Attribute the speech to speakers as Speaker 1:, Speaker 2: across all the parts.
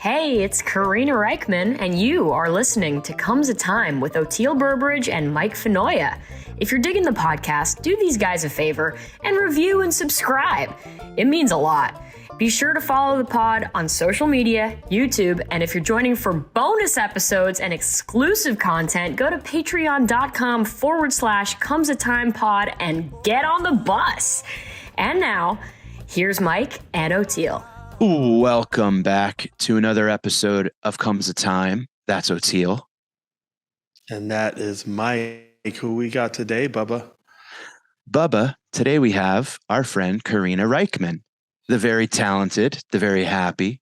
Speaker 1: Hey, it's Karina Rykman, and you are listening to Comes a Time with Oteil Burbridge and Mike Fenoya. If you're digging the podcast, do these guys a favor and review and subscribe. It means a lot. Be sure to follow the pod on social media, YouTube, and if you're joining for bonus episodes and exclusive content, go to patreon.com/comesatimepod and get on the bus. And now, here's Mike and Oteil.
Speaker 2: Welcome back to another episode of Comes a Time. That's Oteil.
Speaker 3: And that is Mike. Who we got today, Bubba?
Speaker 2: Bubba, today we have our friend Karina Rykman, the very talented, the very happy,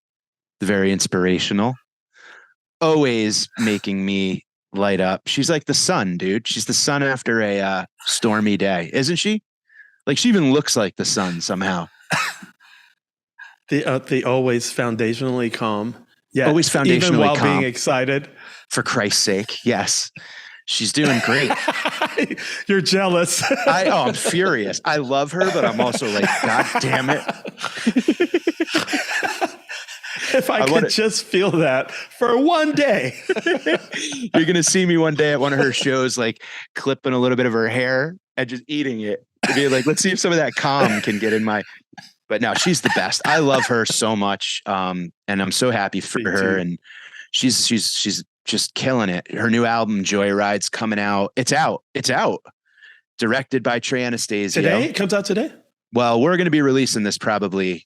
Speaker 2: the very inspirational, always making me light up. She's like the sun, dude. She's the sun after a stormy day, isn't she? Like she even looks like the sun somehow.
Speaker 3: The always foundationally calm. Yeah,
Speaker 2: always foundationally
Speaker 3: even while
Speaker 2: calm.
Speaker 3: being excited.
Speaker 2: For Christ's sake, yes. She's doing great.
Speaker 3: You're jealous.
Speaker 2: I'm furious. I love her, but I'm also like, God damn it.
Speaker 3: If I could just feel that for one day.
Speaker 2: You're going to see me one day at one of her shows, like clipping a little bit of her hair and just eating it. Be like, let's see if some of that calm can get in my... But no, she's the best. I love her so much. And I'm so happy for her. And she's just killing it. Her new album, Joyride's coming out. It's out. Directed by Trey Anastasio.
Speaker 3: Today? It comes out today?
Speaker 2: Well, we're going to be releasing this probably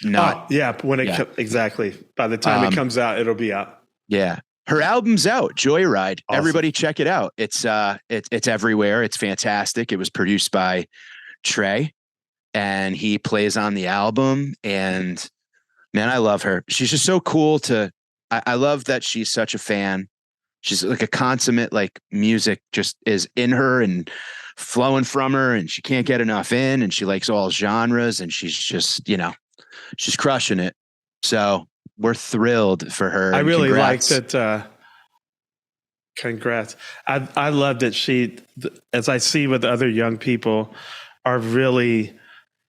Speaker 2: not.
Speaker 3: Oh, yeah. Exactly. By the time it comes out, it'll be out.
Speaker 2: Yeah. Her album's out, Joyride.
Speaker 3: Awesome.
Speaker 2: Everybody check it out. It's everywhere. It's fantastic. It was produced by Trey and he plays on the album, and man, I love her. She's just so cool I love that she's such a fan. She's like a consummate, like music just is in her and flowing from her, and she can't get enough in, and she likes all genres, and she's just, she's crushing it. So we're thrilled for her.
Speaker 3: I really like that. Congrats. I love that she, as I see with other young people, are really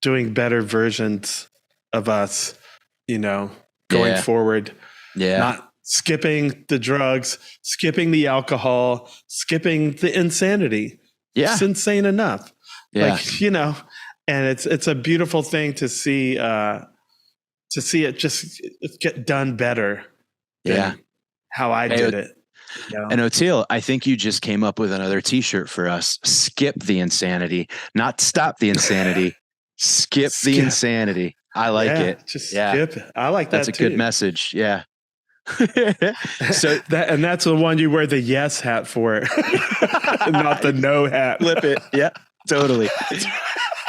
Speaker 3: doing better versions of us, going forward. Yeah. Not skipping the drugs, skipping the alcohol, skipping the insanity.
Speaker 2: Yeah.
Speaker 3: It's insane enough.
Speaker 2: Yeah.
Speaker 3: And it's a beautiful thing to see it just get done better.
Speaker 2: Yeah.
Speaker 3: How I did it.
Speaker 2: And Oteil, I think you just came up with another t-shirt for us. Skip the insanity, not stop the insanity. Skip the insanity. I like it.
Speaker 3: Just skip it. I like that.
Speaker 2: That's a good message. Yeah.
Speaker 3: That's the one you wear the yes hat for, not the no hat.
Speaker 2: Flip it. Yeah, totally.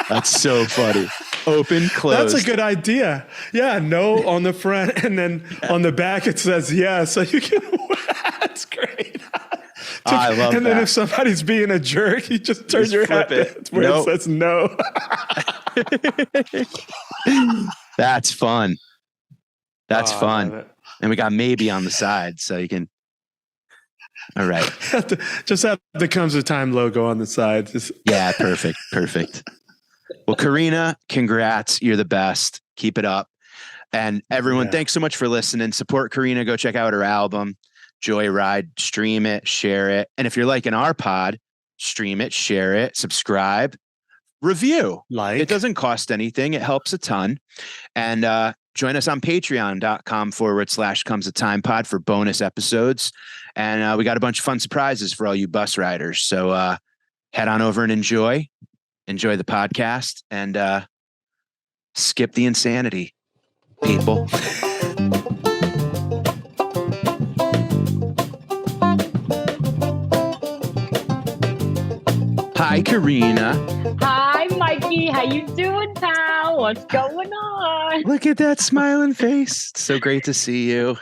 Speaker 2: That's so funny. Open, close.
Speaker 3: That's a good idea. Yeah, no on the front, and then on the back it says yes. So you can. That's great.
Speaker 2: I love that.
Speaker 3: And then if somebody's being a jerk, you just turn your hat where it says no.
Speaker 2: That's fun. That's fun. And we got maybe on the side, so you can. All right.
Speaker 3: Just have the Comes a Time logo on the side.
Speaker 2: Yeah, perfect. Well, Karina, congrats. You're the best. Keep it up. And everyone, thanks so much for listening. Support Karina. Go check out her album, Joyride. Stream it, share it. And if you're liking our pod, stream it, share it, subscribe, review. It doesn't cost anything. It helps a ton. And join us on patreon.com/comesatimepod for bonus episodes. And we got a bunch of fun surprises for all you bus riders. So head on over and enjoy the podcast, and skip the insanity, people. Hi, Karina.
Speaker 1: Hi, Mikey. How you doing, pal? What's going on?
Speaker 2: Look at that smiling face. It's so great to see you.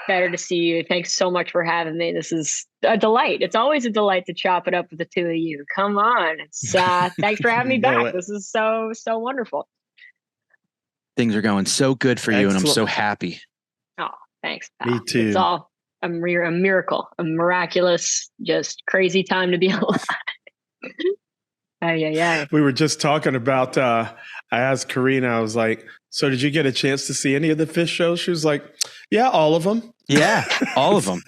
Speaker 1: Better to see you. Thanks so much for having me. This is a delight. It's always a delight to chop it up with the two of you. Come on. It's thanks for having me back. This is so wonderful.
Speaker 2: Things are going so good for you, and I'm so happy.
Speaker 1: Oh, thanks, pal.
Speaker 3: Me too.
Speaker 1: It's all a miracle, a miraculous, just crazy time to be alive.
Speaker 3: We were just talking about, I asked Karina, I was like, So did you get a chance to see any of the Fish shows? She was like, yeah, all of them.
Speaker 2: Yeah, all of them.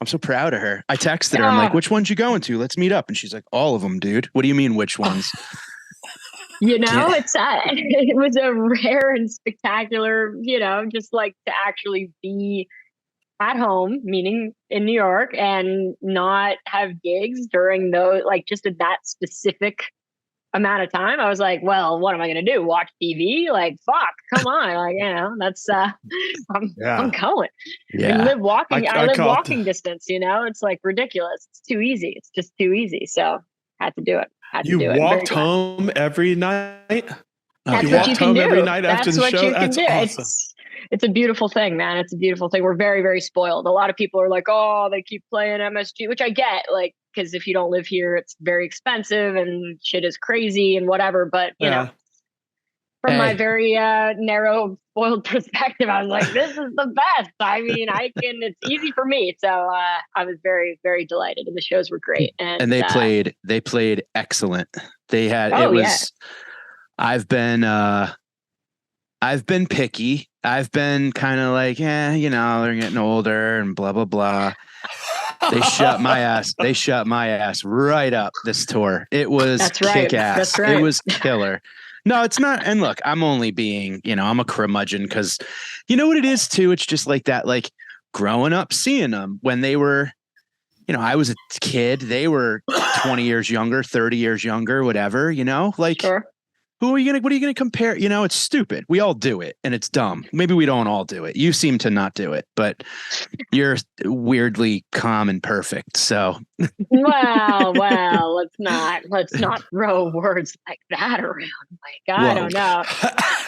Speaker 2: I'm so proud of her. I texted her. I'm like, which ones you going to? Let's meet up. And she's like, all of them, dude. What do you mean, which ones?
Speaker 1: It was a rare and spectacular, just like to actually be at home, meaning in New York, and not have gigs during those, like just at that specific amount of time. I was like, well, what am I going to do? Watch TV? Like, fuck, come on. Like, that's, I'm going.
Speaker 2: Yeah.
Speaker 1: I live walking distance, it's like ridiculous. It's too easy. It's just too easy. So had to do it.
Speaker 3: You walked home every night?
Speaker 1: That's
Speaker 3: you
Speaker 1: what
Speaker 3: walked
Speaker 1: you can
Speaker 3: home
Speaker 1: do.
Speaker 3: every night after the show?
Speaker 1: That's awesome. It's a beautiful thing, man. It's a beautiful thing. We're very, very spoiled. A lot of people are like, oh, they keep playing MSG, which I get, like, because if you don't live here, it's very expensive and shit is crazy and whatever. But, from my very narrow, spoiled perspective, I was like, this is the best. I mean, it's easy for me. So I was very, very delighted. And the shows were great. And
Speaker 2: they played excellent. They had, I've been picky. I've been kind of like, they're getting older and blah, blah, blah. They shut my ass. They shut my ass right up this tour. It was kick ass. That's right. It was killer. No, it's not. And look, I'm only being, I'm a curmudgeon because you know what it is too. It's just like that, like growing up, seeing them when they were, I was a kid. They were 20 years younger, 30 years younger, whatever, like. Sure. What are you going to compare? It's stupid. We all do it and it's dumb. Maybe we don't all do it. You seem to not do it, but you're weirdly calm and perfect. So,
Speaker 1: well, let's not throw words like that around. Like, I don't know.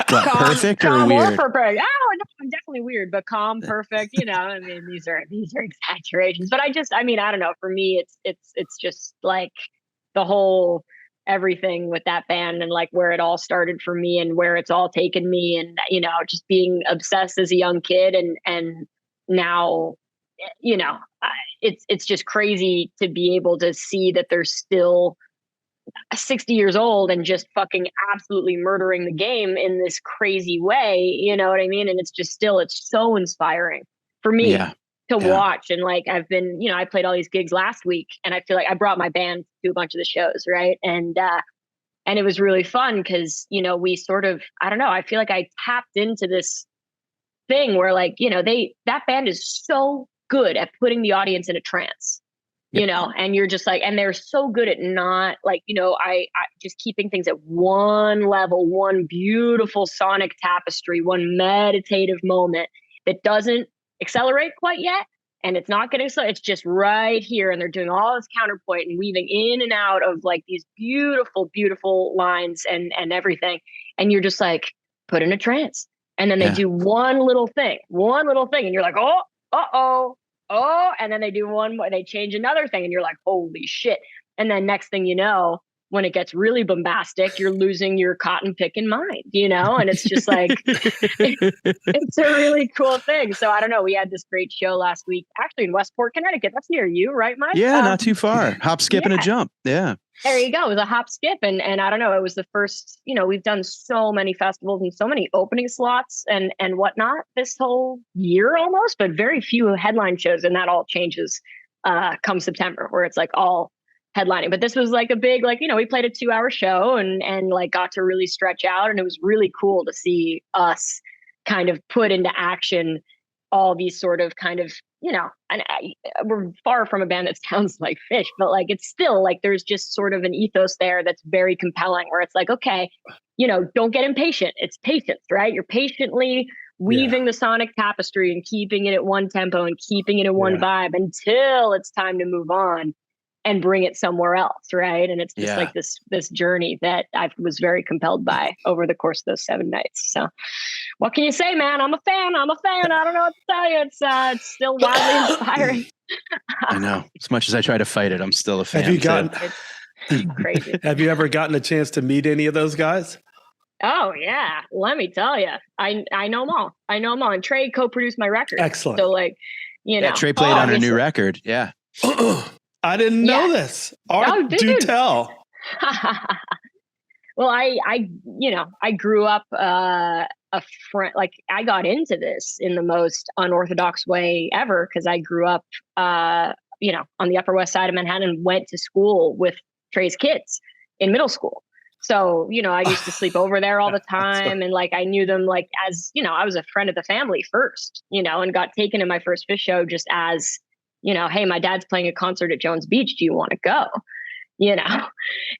Speaker 2: What, calm, perfect or weird?
Speaker 1: Or perfect. Oh, no, I'm definitely weird, but calm, perfect. I mean, these are exaggerations, but I don't know. For me, it's just like the whole everything with that band and like where it all started for me and where it's all taken me and just being obsessed as a young kid and now it's just crazy to be able to see that they're still 60 years old and just fucking absolutely murdering the game in this crazy way, you know what I mean? And it's so inspiring for me to watch. And like, I've been, I played all these gigs last week and I feel like I brought my band to a bunch of the shows. Right. And it was really fun because, we sort of, I don't know, I feel like I tapped into this thing where like, that band is so good at putting the audience in a trance, and you're just like, and they're so good at not like, I just keeping things at one level, one beautiful sonic tapestry, one meditative moment that doesn't accelerate quite yet. And it's not getting so it's just right here. And they're doing all this counterpoint and weaving in and out of like these beautiful, beautiful lines and everything. And you're just like put in a trance. And then they do one little thing. And you're like, oh, and then they do one more, they change another thing. And you're like, holy shit. And then next thing you know, when it gets really bombastic, you're losing your cotton picking mind, and it's just like, it's a really cool thing. So I don't know. We had this great show last week, actually in Westport, Connecticut. That's near you, right, Mike?
Speaker 2: Yeah, not too far. Hop, skip, and a jump. Yeah.
Speaker 1: There you go. It was a hop, skip. And I don't know. It was the first, we've done so many festivals and so many opening slots and whatnot this whole year almost, but very few headline shows. And that all changes come September, where it's like all headlining. But this was like a big, like, we played a 2-hour show and like got to really stretch out. And it was really cool to see us kind of put into action all these sort of kind of, and we're far from a band that sounds like Fish, but like, it's still like, there's just sort of an ethos there that's very compelling where it's like, okay, don't get impatient. It's patience, right? You're patiently weaving the sonic tapestry and keeping it at one tempo and keeping it in one vibe until it's time to move on and bring it somewhere else, right? And it's just like this journey that I was very compelled by over the course of those 7 nights. So what can you say, man? I'm a fan. I don't know what to tell you. It's still wildly inspiring.
Speaker 2: I know. As much as I try to fight it, I'm still a fan.
Speaker 1: It's crazy.
Speaker 3: Have you ever gotten a chance to meet any of those guys?
Speaker 1: Oh yeah. Let me tell you. I know them all. And Trey co-produced my record.
Speaker 3: Excellent.
Speaker 1: So like,
Speaker 2: Trey played on a new record. Yeah.
Speaker 3: I didn't know this. Do tell.
Speaker 1: Well, I grew up a friend. Like I got into this in the most unorthodox way ever because I grew up, on the Upper West Side of Manhattan and went to school with Trey's kids in middle school. So, I used to sleep over there all the time. And like, I knew them like as, I was a friend of the family first, and got taken to my first Fish show just as, hey, my dad's playing a concert at Jones Beach. Do you want to go?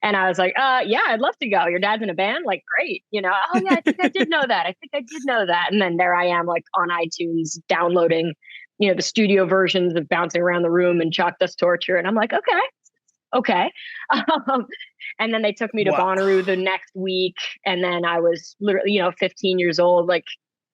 Speaker 1: And I was like, yeah, I'd love to go. Your dad's in a band? Like, great. Oh yeah, I think I did know that. I think I did know that. And then there I am like on iTunes downloading, the studio versions of Bouncing Around the Room and Chalk Dust Torture. And I'm like, okay. And then they took me to Bonnaroo the next week. And then I was literally, 15 years old, like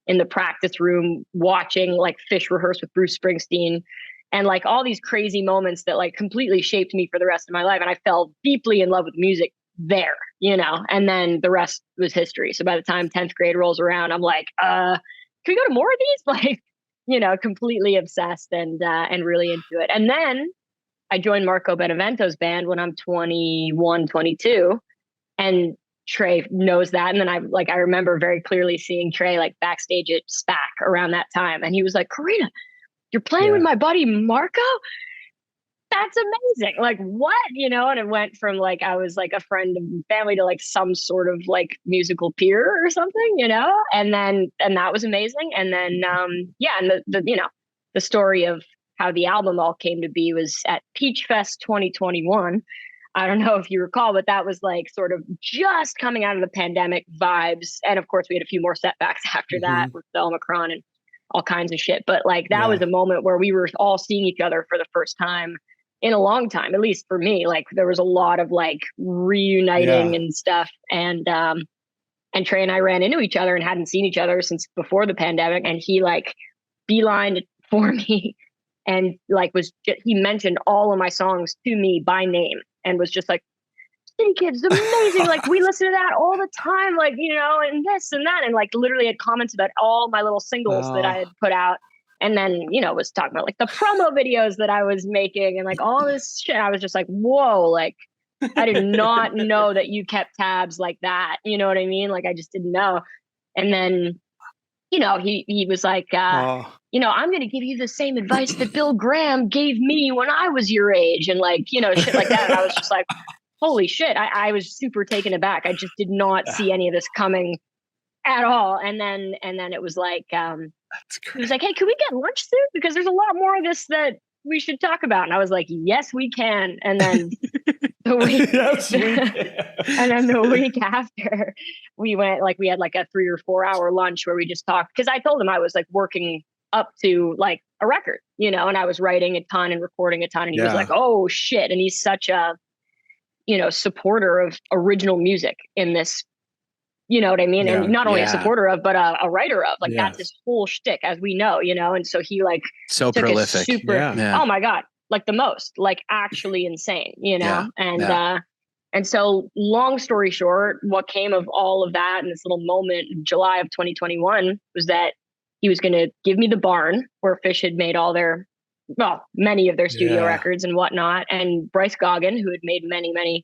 Speaker 1: in the practice room watching like Fish rehearse with Bruce Springsteen. And like all these crazy moments that like completely shaped me for the rest of my life. And I fell deeply in love with music there, and then the rest was history. So by the time 10th grade rolls around, I'm like, can we go to more of these? Like, completely obsessed and really into it. And then I joined Marco Benevento's band when I'm 21, 22. And Trey knows that. And then I remember very clearly seeing Trey like backstage at SPAC around that time. And he was like, Karina, you're playing with my buddy Marco? That's amazing. Like what? And it went from like I was like a friend of family to like some sort of like musical peer or something, and that was amazing. And then and the story of how the album all came to be was at Peach Fest 2021. I don't know if you recall, but that was like sort of just coming out of the pandemic vibes. And of course we had a few more setbacks after that with the Omicron and all kinds of shit. But like that was a moment where we were all seeing each other for the first time in a long time, at least for me. Like there was a lot of like reuniting and stuff. And Trey and I ran into each other and hadn't seen each other since before the pandemic. And he like beelined for me and like he mentioned all of my songs to me by name and was just like, City Kids, amazing. Like we listen to that all the time, like, and this and that. And like literally had comments about all my little singles that I had put out. And then, was talking about like the promo videos that I was making and like all this shit. I was just like, whoa, like I did not know that you kept tabs like that. You know what I mean? Like I just didn't know. And then, he was like, I'm going to give you the same advice that Bill Graham gave me when I was your age and like, shit like that. And I was just like, holy shit. I was super taken aback. I just did not see any of this coming at all. And then it was like, he was like, hey, can we get lunch soon? Because there's a lot more of this that we should talk about. And I was like, yes, we can. And then the week after we went, like, we had like a 3 or 4 hour lunch where we just talked. Cause I told him I was like working up to like a record, and I was writing a ton and recording a ton. And he was like, oh shit. And he's such a, supporter of original music in this, you know what I mean? Yeah, and not only a supporter of, but a writer of, like that's his whole shtick, as we know, and so he like
Speaker 2: so prolific,
Speaker 1: oh my God, like the most, like actually insane, and so long story short, what came of all of that in this little moment in July of 2021 was that he was going to give me the barn where Fish had made many of their studio records and whatnot. And Bryce Goggin, who had made many, many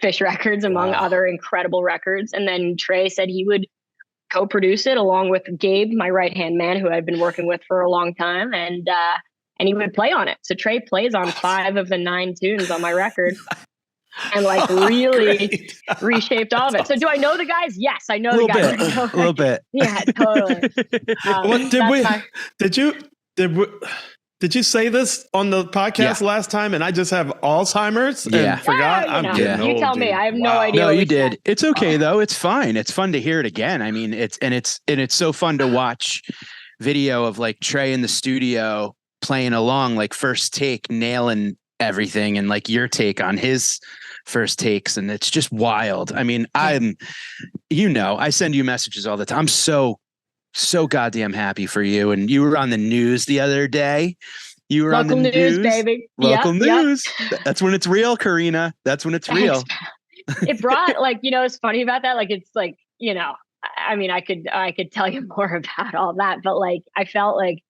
Speaker 1: Fish records, among other incredible records. And then Trey said he would co-produce it along with Gabe, my right-hand man, who I've been working with for a long time. And he would play on it. So Trey plays on 5 of the 9 tunes on my record. And like really reshaped all of it. So do I know the guys? Yes, I know the guys.
Speaker 2: A little bit.
Speaker 1: Yeah, totally.
Speaker 3: Did you say this on the podcast last time? And I just have Alzheimer's and forgot. I'm getting old.
Speaker 1: You tell me. I have no idea.
Speaker 2: No, you did. It's okay though. It's fine. It's fun to hear it again. I mean, it's so fun to watch video of like Trey in the studio playing along, like first take, nailing everything, and like your take on his first takes, and it's just wild. I mean, I send you messages all the time. I'm so goddamn happy for you. And you were on the news the other day. You were
Speaker 1: local
Speaker 2: on the news,
Speaker 1: baby.
Speaker 2: Local news. That's when it's real, Karina. That's when it's real.
Speaker 1: It brought like, it's funny about that. Like, it's like, I mean, I could tell you more about all that, but like, I felt like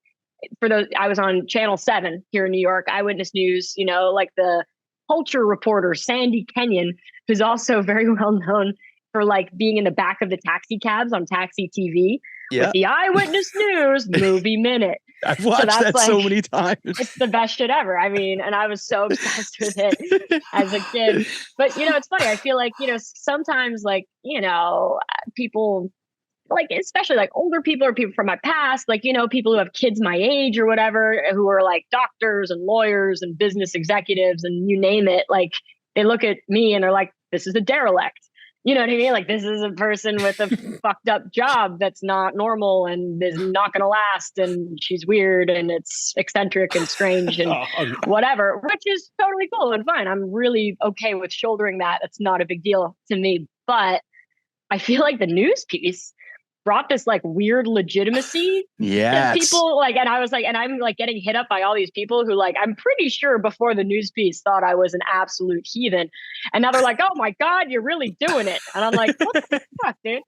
Speaker 1: I was on Channel 7 here in New York, Eyewitness News, like the culture reporter, Sandy Kenyon, who's also very well known for like being in the back of the taxi cabs on Taxi TV, with the Eyewitness News Movie Minute.
Speaker 2: I've watched that like, so many times.
Speaker 1: It's the best shit ever. I mean, and I was so obsessed with it as a kid. But, it's funny. I feel like, sometimes like, people like, especially like older people or people from my past, like, people who have kids my age or whatever, who are like doctors and lawyers and business executives and you name it, like they look at me and they're like, this is a derelict. You know what I mean? Like this is a person with a fucked up job that's not normal and is not going to last. And she's weird and it's eccentric and strange and whatever, which is totally cool and fine. I'm really okay with shouldering that. It's not a big deal to me. But I feel like the news piece brought this like weird legitimacy to people like, and I was like, and I'm like getting hit up by all these people who like, I'm pretty sure before the news piece thought I was an absolute heathen. And now they're like, oh my God, you're really doing it. And I'm like, what the fuck, dude?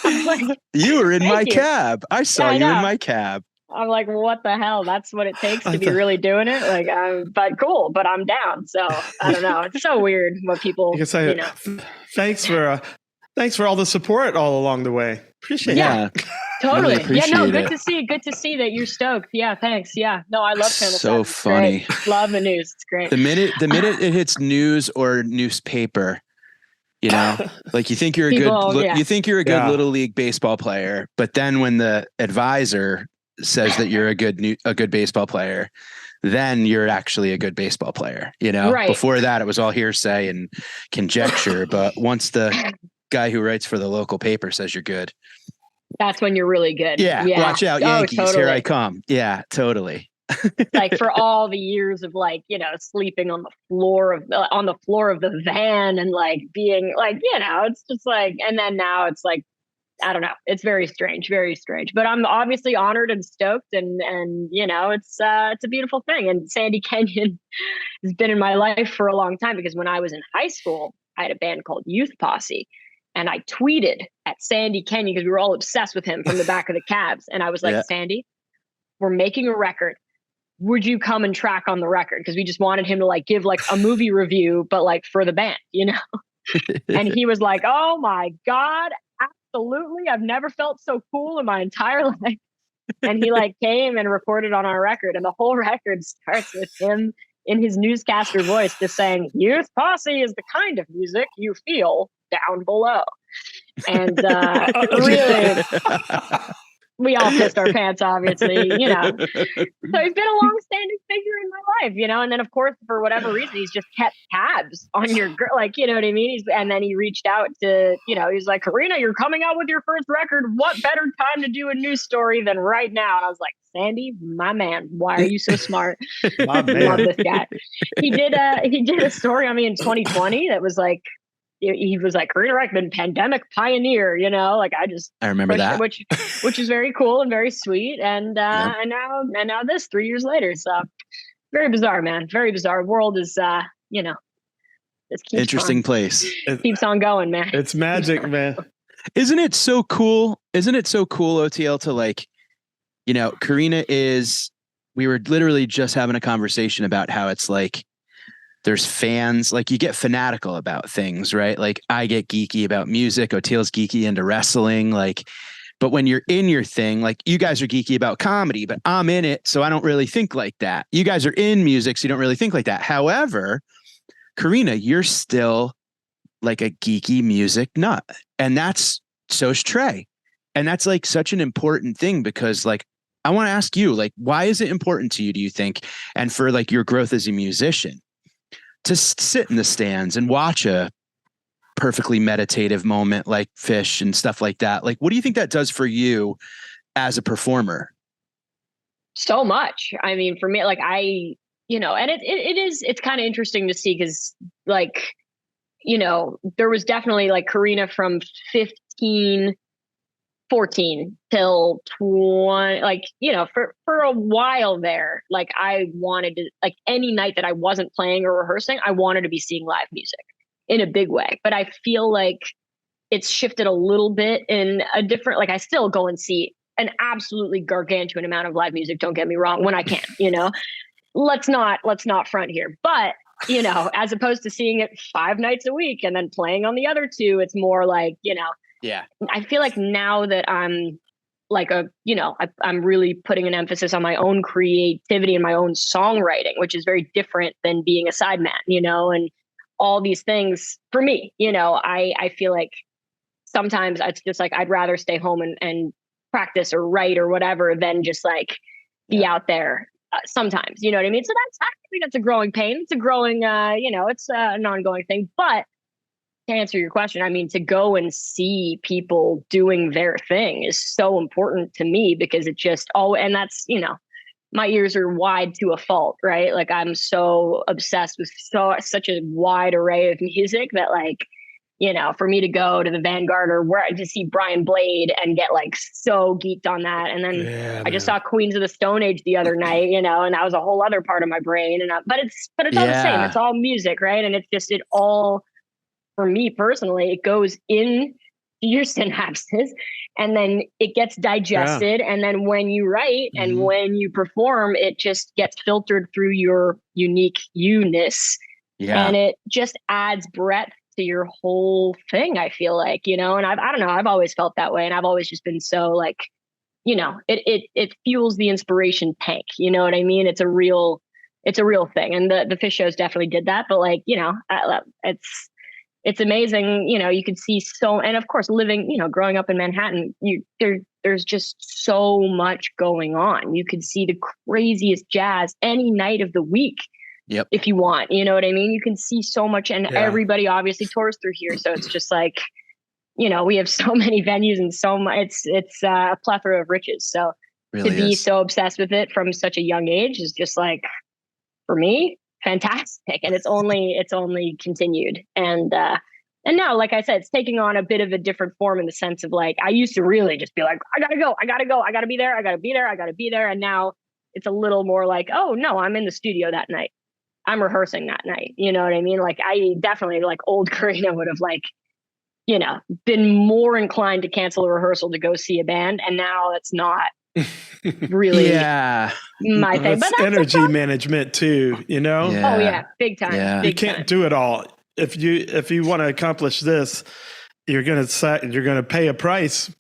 Speaker 1: I'm like,
Speaker 2: you were in my cab. I saw you in my cab.
Speaker 1: I'm like, what the hell? That's what it takes to be really doing it. Like, but cool, but I'm down. So I don't know. It's so weird what people,
Speaker 3: Thanks for all the support all along the way. Appreciate
Speaker 1: it. Totally.
Speaker 2: Really
Speaker 1: good to see. Good to see that you're stoked. Yeah, thanks. Yeah. No, I love Channel 7.
Speaker 2: So funny.
Speaker 1: Great. Love the news. It's great.
Speaker 2: The minute it hits news or newspaper, like you think you're a good little league baseball player, but then when the advisor says that you're a good baseball player, then you're actually a good baseball player. Right. Before that, it was all hearsay and conjecture. But once the guy who writes for the local paper says you're good,
Speaker 1: that's when you're really good.
Speaker 2: Yeah. Watch out, Yankees. Totally. Here I come. Yeah, totally.
Speaker 1: Like for all the years of like, sleeping on the floor of the van and like being like, it's just like, and then now it's like, I don't know. It's very strange, but I'm obviously honored and stoked and it's a beautiful thing. And Sandy Kenyon has been in my life for a long time because when I was in high school, I had a band called Youth Posse. And I tweeted at Sandy Kenyon because we were all obsessed with him from the back of the cabs. And I was like, Sandy, we're making a record. Would you come and track on the record? Because we just wanted him to like give like a movie review, but like for the band, And he was like, oh my God, absolutely. I've never felt so cool in my entire life. And he like came and recorded on our record. And the whole record starts with him in his newscaster voice just saying, Youth Posse is the kind of music you feel down below. And really, we all pissed our pants, obviously, So he's been a long-standing figure in my life, And then, of course, for whatever reason, he's just kept tabs on your girl, like, you know what I mean? And then he reached out to, he's like, Karina, you're coming out with your first record. What better time to do a news story than right now? And I was like, Sandy, my man, why are you so smart?
Speaker 3: My man.
Speaker 1: Love this guy. He did a story on me in 2020 that was like, he was like, Karina Rykman, pandemic pioneer, like
Speaker 2: I remember that,
Speaker 1: which is very cool and very sweet. And and now this 3 years later. So very bizarre, man. Very bizarre. World is this keeps
Speaker 2: interesting place.
Speaker 1: Keeps on going, man.
Speaker 3: It's magic, man.
Speaker 2: Isn't it so cool, OTL, to like, Karina we were literally just having a conversation about how it's like, there's fans, like you get fanatical about things, right? Like I get geeky about music, Oteil's geeky into wrestling, like, but when you're in your thing, like you guys are geeky about comedy, but I'm in it. So I don't really think like that. You guys are in music, so you don't really think like that. However, Karina, you're still like a geeky music nut. And so's Trey. And that's like such an important thing because like, I want to ask you, like, why is it important to you, do you think? And for like your growth as a musician, to sit in the stands and watch a perfectly meditative moment like Fish and stuff like that. Like, what do you think that does for you as a performer?
Speaker 1: So much. I mean, for me, like and it's kind of interesting to see because like, there was definitely like Karina from 14 till 20, like, for a while there, like I wanted to, like any night that I wasn't playing or rehearsing, I wanted to be seeing live music in a big way. But I feel like it's shifted a little bit in a different, like I still go and see an absolutely gargantuan amount of live music. Don't get me wrong, when I can, let's not front here, but as opposed to seeing it 5 nights a week and then playing on the other 2, it's more like,
Speaker 2: yeah.
Speaker 1: I feel like now that I'm like I'm really putting an emphasis on my own creativity and my own songwriting, which is very different than being a sideman, and all these things for me, I feel like sometimes it's just like, I'd rather stay home and practice or write or whatever than just like be out there sometimes, you know what I mean? So I think that's a growing pain. It's a growing, it's an ongoing thing, but to answer your question, I mean, to go and see people doing their thing is so important to me because it just, and that's, my ears are wide to a fault, right? Like I'm so obsessed with such a wide array of music that like, for me to go to the Vanguard or where to see Brian Blade and get like so geeked on that. And then I just saw Queens of the Stone Age the other night, and that was a whole other part of my brain. But it's all the same. It's all music, right? And it's just, it all, for me personally, it goes in your synapses and then it gets digested. And then when you write and when you perform, it just gets filtered through your unique you-ness. And it just adds breadth to your whole thing, I feel like, and I don't know, I've always felt that way. And I've always just been so like, it fuels the inspiration tank. You know what I mean? It's a real thing. And the Fish shows definitely did that. But like, it's amazing, you could see and of course living, growing up in Manhattan, there's just so much going on. You could see the craziest jazz any night of the week.
Speaker 2: Yep.
Speaker 1: If you want, you know what I mean? You can see so much, and everybody obviously tours through here. So it's just like, we have so many venues and so much, it's a plethora of riches. So really to be so obsessed with it from such a young age is just like, for me, fantastic. And it's only continued. And now, like I said, it's taking on a bit of a different form in the sense of like, I used to really just be like, I gotta go, I gotta be there. And now it's a little more like, oh no, I'm in the studio that night. I'm rehearsing that night. You know what I mean? Like I definitely, like old Karina would have like, been more inclined to cancel a rehearsal to go see a band. And now it's not really my thing.
Speaker 3: But that's energy management too,
Speaker 1: Yeah. Oh yeah, big time.
Speaker 3: Yeah.
Speaker 1: Big
Speaker 3: you can't do it all. If you want to accomplish this, you're gonna pay a price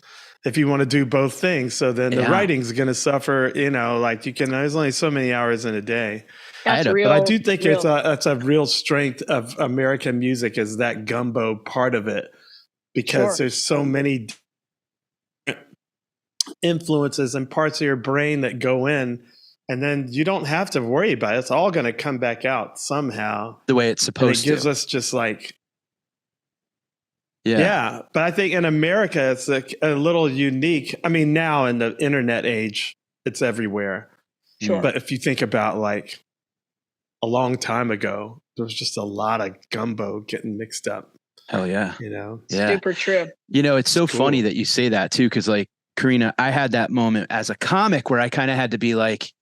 Speaker 3: if you want to do both things. So then the writing's gonna suffer. Like there's only so many hours in a day.
Speaker 1: That's real.
Speaker 3: But I do think it's a real strength of American music is that gumbo part of it, because there's so many influences and parts of your brain that go in, and then you don't have to worry about it. It's all going to come back out somehow
Speaker 2: the way it's supposed to.
Speaker 3: It gives us just like, but I think in America, it's like a little unique. I mean, now in the internet age, it's everywhere.
Speaker 1: Sure.
Speaker 3: But if you think about like a long time ago, there was just a lot of gumbo getting mixed up.
Speaker 2: Hell yeah.
Speaker 1: Super true.
Speaker 2: It's so funny that you say that too. Cause like Karina, I had that moment as a comic where I kind of had to be like,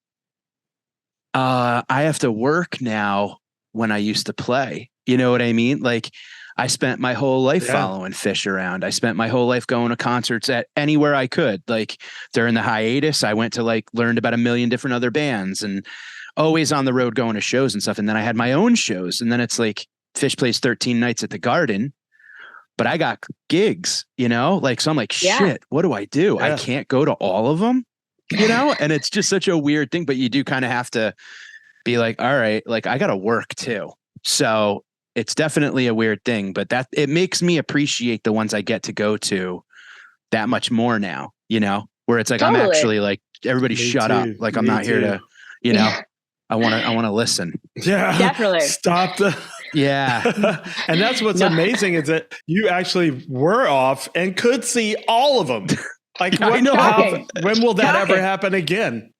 Speaker 2: I have to work now when I used to play. You know what I mean? Like I spent my whole life following Fish around. I spent my whole life going to concerts at anywhere I could. Like during the hiatus, I went to like learned about a million different other bands and always on the road going to shows and stuff. And then I had my own shows. And then it's like Fish plays 13 nights at the Garden, but I got gigs, like, so I'm like, shit, what do I do? I can't go to all of them, and it's just such a weird thing, but you do kind of have to be like, all right, like I got to work too. So it's definitely a weird thing, but that it makes me appreciate the ones I get to go to that much more now, where it's like,
Speaker 1: totally.
Speaker 2: I'm actually like, everybody shut up. Like I'm not here to, I want to listen.
Speaker 3: Yeah,
Speaker 1: definitely.
Speaker 3: Stop the.
Speaker 2: Yeah.
Speaker 3: And that's what's amazing is that you actually were off and could see all of them. Like, when will that ever happen again?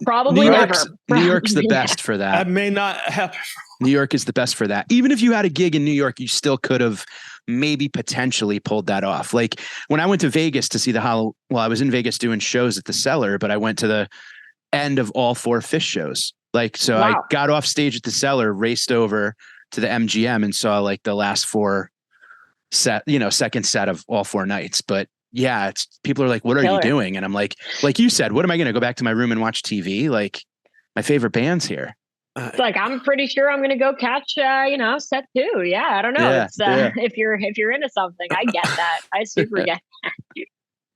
Speaker 1: Probably never.
Speaker 2: New York's the best for that.
Speaker 3: That may not happen.
Speaker 2: New York is the best for that. Even if you had a gig in New York, you still could have maybe potentially pulled that off. Like when I went to Vegas to see I was in Vegas doing shows at the Cellar, but I went to the end of all 4 Fish shows. Like, so I got off stage at the Cellar, raced over to the MGM and saw like the last 4 second set of all 4 nights. But yeah, people are like, what are you doing? And I'm like you said, what am I going to go back to my room and watch TV? Like my favorite band's here.
Speaker 1: It's like, I'm pretty sure I'm going to go catch, set 2. Yeah. I don't know. It's if you're into something, I get that. I super get that.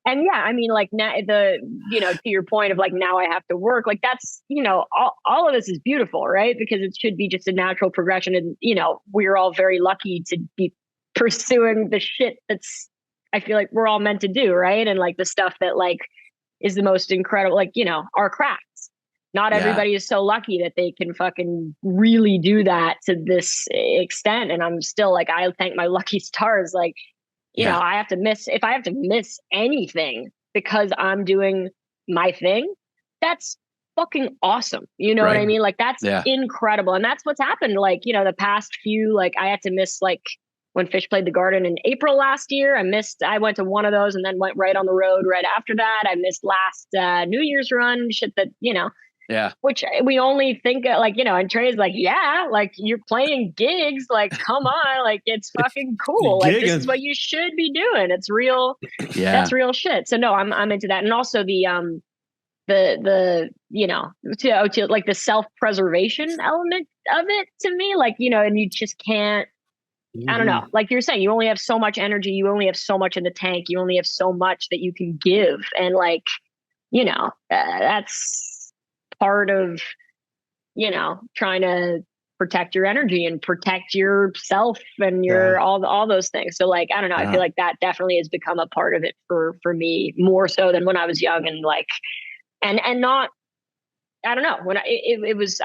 Speaker 1: And yeah, I mean, like now to your point of like, now I have to work, like that's, all of this is beautiful, right? Because it should be just a natural progression. And, we're all very lucky to be pursuing the shit that's, I feel like we're all meant to do, right? And like the stuff that like is the most incredible, like, our crafts. Not everybody is so lucky that they can fucking really do that to this extent. And I'm still like, I thank my lucky stars. Like, if I have to miss anything because I'm doing my thing, that's fucking awesome. You know what I mean? Like that's incredible. And that's what's happened. Like, the past few, like I had to miss like when Fish played the Garden in April last year. I went to one of those and then went right on the road right after that. I missed last New Year's run, shit that, which we only think like, and Trey's like, yeah, like you're playing gigs, like, come on, like it's fucking cool. Like this is what you should be doing. It's real. Yeah. That's real shit. So no, I'm into that. And also the like the self-preservation element of it to me, like, and you just can't, I don't know, like you're saying, you only have so much energy. You only have so much in the tank. You only have so much that you can give. And like, that's part of, trying to protect your energy and protect yourself and your all those things. So like, I don't know, I feel like that definitely has become a part of it for me more so than when I was young and like, and not, I don't know, when I was,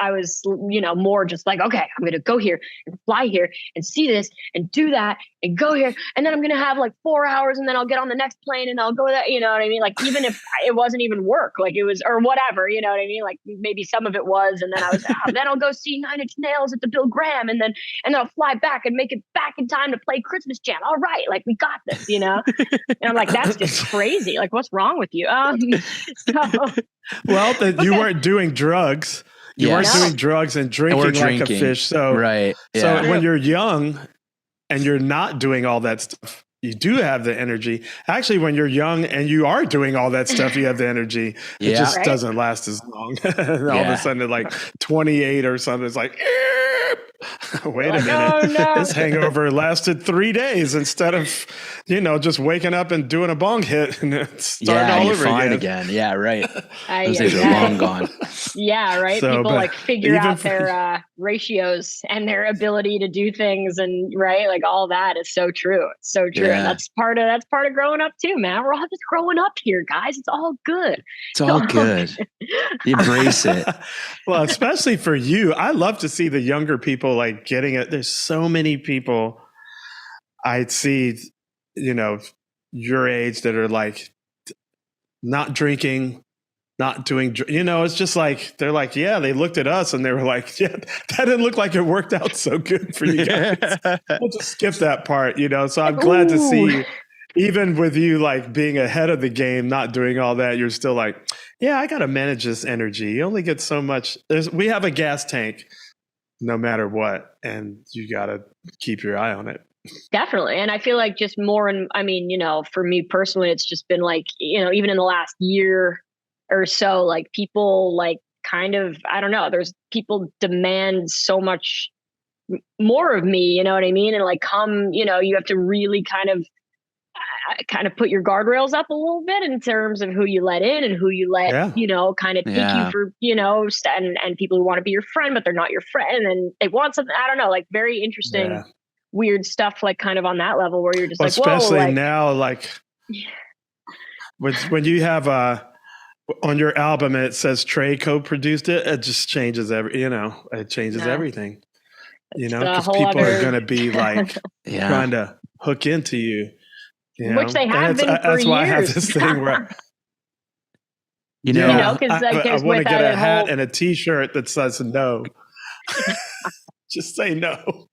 Speaker 1: more just like, okay, I'm going to go here and fly here and see this and do that and go here. And then I'm going to have like 4 hours and then I'll get on the next plane and I'll go there. You know what I mean? Like, even if it wasn't even work, like it was, or whatever, you know what I mean? Like maybe some of it was, and then I was, then I'll go see Nine Inch Nails at the Bill Graham. And then I'll fly back and make it back in time to play Christmas Jam. All right. Like we got this, And I'm like, that's just crazy. Like, what's wrong with you?
Speaker 3: Well, you weren't doing drugs. You weren't doing drugs and drinking like a fish. So, so when you're young and you're not doing all that stuff, you do have the energy. Actually, when you're young and you are doing all that stuff, you have the energy. It just doesn't last as long. And all of a sudden, at like 28 or something, it's like, wait a minute. Oh, no. This hangover lasted 3 days instead of, just waking up and doing a bong hit and starting all over again.
Speaker 2: Yeah, right. Those days are long gone.
Speaker 1: Yeah, right. So, people like figure out their ratios and their ability to do things, and right, like all that is so true. It's so true. Yeah. And that's part of growing up too, man. We're all just growing up here, guys. It's all good.
Speaker 2: It's all good. Embrace it.
Speaker 3: Well, especially for you, I love to see the younger people like getting it. There's so many people I see, your age that are like not drinking, not doing, it's just like, they're like, yeah, they looked at us and they were like, yeah, that didn't look like it worked out so good for you guys. We'll just skip that part, so I'm glad to see, even with you like being ahead of the game, not doing all that, you're still like, yeah, I got to manage this energy. You only get so much. We have a gas tank no matter what, and you got to keep your eye on it.
Speaker 1: Definitely. And I feel like just more, and I mean, for me personally, it's just been like, even in the last year or so, like people like kind of, I don't know, there's people demand so much more of me, you know what I mean? And like, you have to really kind of put your guardrails up a little bit in terms of who you let in and who you let, kind of take you for, and people who want to be your friend, but they're not your friend and they want something, I don't know, like very interesting, weird stuff, like kind of on that level where you're just
Speaker 3: especially
Speaker 1: whoa, like,
Speaker 3: now, like when you have on your album, it says Trey co-produced it. It just changes it changes everything, because people are going to be like trying to hook into you.
Speaker 1: Which they have been for years. That's why I have this thing where,
Speaker 3: I want to get a hat and a T-shirt that says no. Just say no.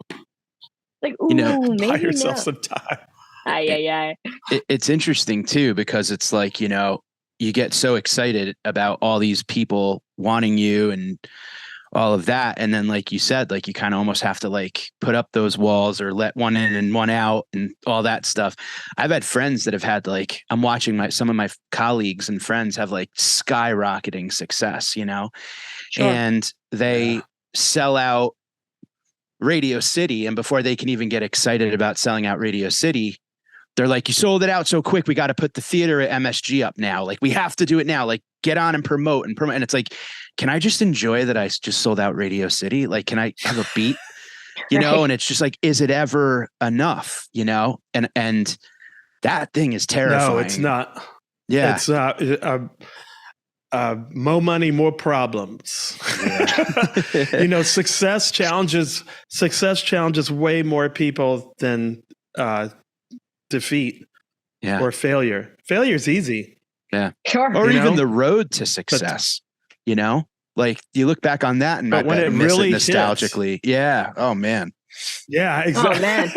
Speaker 1: Like, ooh,
Speaker 3: buy yourself some time.
Speaker 2: It's interesting too, because it's like, you get so excited about all these people wanting you and all of that. And then, like you said, like you kind of almost have to like put up those walls or let one in and one out and all that stuff. I've had friends that have had like, I'm watching some of my colleagues and friends have like skyrocketing success, and they sell out Radio City. And before they can even get excited about selling out Radio City, they're like, you sold it out so quick. We got to put the theater at MSG up now. Like, we have to do it now. Like, get on and promote. And it's like, can I just enjoy that I just sold out Radio City? Like, can I have a beat, you know? And it's just like, is it ever enough, you know? And that thing is terrifying.
Speaker 3: No, it's not.
Speaker 2: Yeah.
Speaker 3: It's more money, more problems. Yeah. You know, success challenges way more people than defeat or failure. Failure is easy.
Speaker 2: Yeah.
Speaker 1: Sure.
Speaker 2: Or even the road to success, you know, like you look back on that and
Speaker 3: but when it really
Speaker 2: nostalgically. Hits. Yeah. Oh man.
Speaker 3: Yeah, exactly.
Speaker 1: Oh man.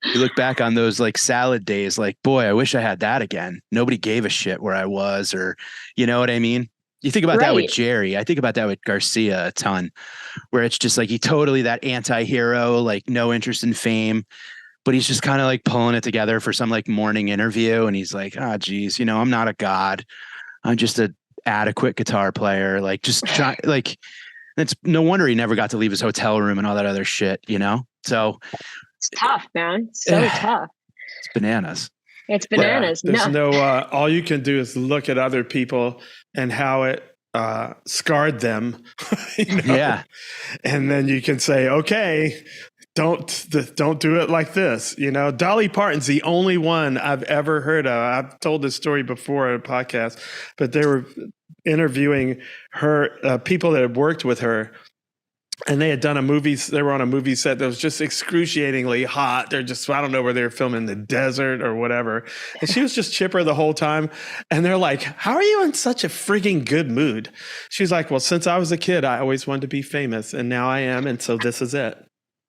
Speaker 2: You look back on those like salad days, like, boy, I wish I had that again. Nobody gave a shit where I was, or, you know what I mean? You think about that with Jerry. I think about that with Garcia a ton, where it's just like, he totally that anti-hero, like no interest in fame, but he's just kind of like pulling it together for some like morning interview. And he's like, oh geez, you know, I'm not a god. I'm just an adequate guitar player. Like just try, like, it's no wonder he never got to leave his hotel room and all that other shit, you know? So
Speaker 1: it's tough, man. So tough.
Speaker 2: It's bananas.
Speaker 1: It's bananas.
Speaker 3: Yeah, there's no all you can do is look at other people and how it scarred them. You know? Yeah. And then you can say, okay, don't do it like this. You know, Dolly Parton's the only one I've ever heard of. I've told this story before on a podcast, but they were interviewing her, people that had worked with her. And they had done a movie. They were on a movie set that was just excruciatingly hot. They're just, I don't know where they were filming, in the desert or whatever. And she was just chipper the whole time. And they're like, how are you in such a freaking good mood? She's like, well, since I was a kid, I always wanted to be famous. And now I am. And so this is it.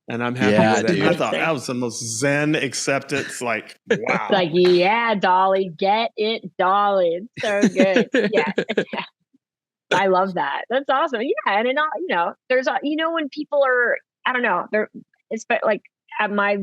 Speaker 3: And I'm happy with it. I thought that was the most zen acceptance. Like, wow.
Speaker 1: It's like, yeah, Dolly, get it, Dolly. It's so good. Yeah. I love that. That's awesome. Yeah. And, you know, there's, you know, when people are, I don't know, it's like at my